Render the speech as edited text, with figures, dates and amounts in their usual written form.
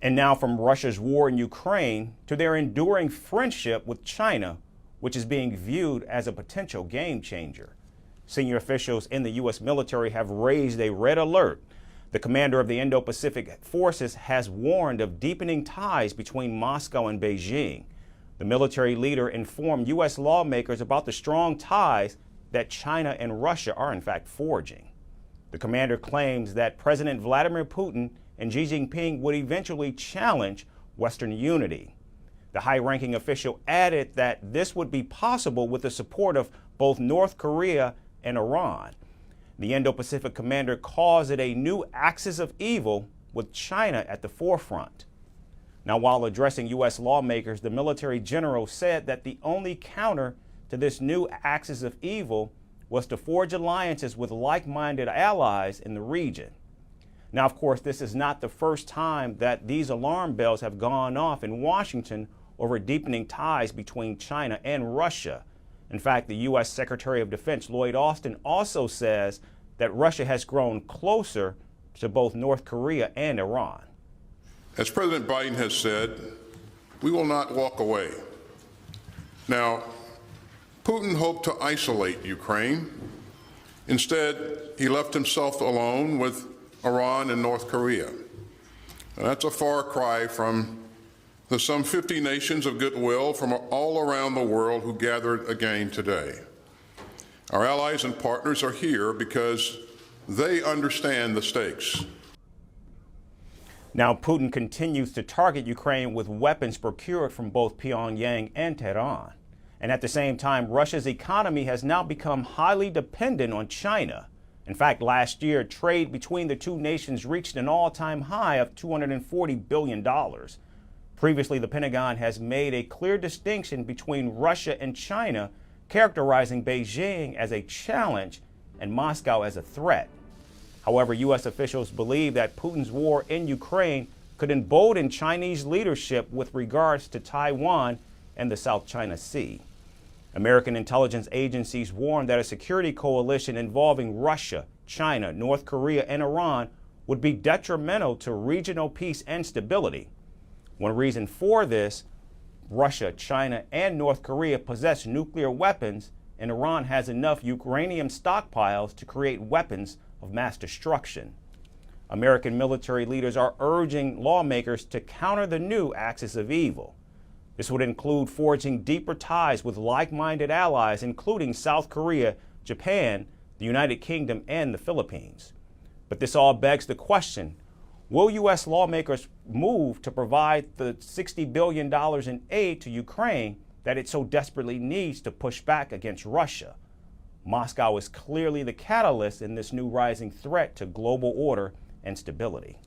And now from Russia's war in Ukraine to their enduring friendship with China, which is being viewed as a potential game changer. Senior officials in the U.S. military have raised a red alert. The commander of the Indo-Pacific forces has warned of deepening ties between Moscow and Beijing. The military leader informed U.S. lawmakers about the strong ties that China and Russia are in fact forging. The commander claims that President Vladimir Putin and Xi Jinping would eventually challenge Western unity. The high-ranking official added that this would be possible with the support of both North Korea and Iran. The Indo-Pacific commander calls it a new axis of evil with China at the forefront. Now, while addressing U.S. lawmakers, the military general said that the only counter to this new axis of evil was to forge alliances with like-minded allies in the region. Now, of course, this is not the first time that these alarm bells have gone off in Washington over deepening ties between China and Russia. In fact, the U.S. Secretary of Defense Lloyd Austin also says that Russia has grown closer to both North Korea and Iran. As President Biden has said, we will not walk away. Now, Putin hoped to isolate Ukraine. Instead, he left himself alone with Iran and North Korea. And that's a far cry from the some 50 nations of goodwill from all around the world who gathered again today. Our allies and partners are here because they understand the stakes. Now, Putin continues to target Ukraine with weapons procured from both Pyongyang and Tehran. And at the same time, Russia's economy has now become highly dependent on China. In fact, last year, trade between the two nations reached an all-time high of $240 billion. Previously, the Pentagon has made a clear distinction between Russia and China, characterizing Beijing as a challenge and Moscow as a threat. However, U.S. officials believe that Putin's war in Ukraine could embolden Chinese leadership with regards to Taiwan and the South China Sea. American intelligence agencies warn that a security coalition involving Russia, China, North Korea, and Iran would be detrimental to regional peace and stability. One reason for this, Russia, China, and North Korea possess nuclear weapons, and Iran has enough uranium stockpiles to create weapons of mass destruction. American military leaders are urging lawmakers to counter the new axis of evil. This would include forging deeper ties with like-minded allies, including South Korea, Japan, the United Kingdom, and the Philippines. But this all begs the question, will U.S. lawmakers move to provide the $60 billion in aid to Ukraine that it so desperately needs to push back against Russia? Moscow is clearly the catalyst in this new rising threat to global order and stability.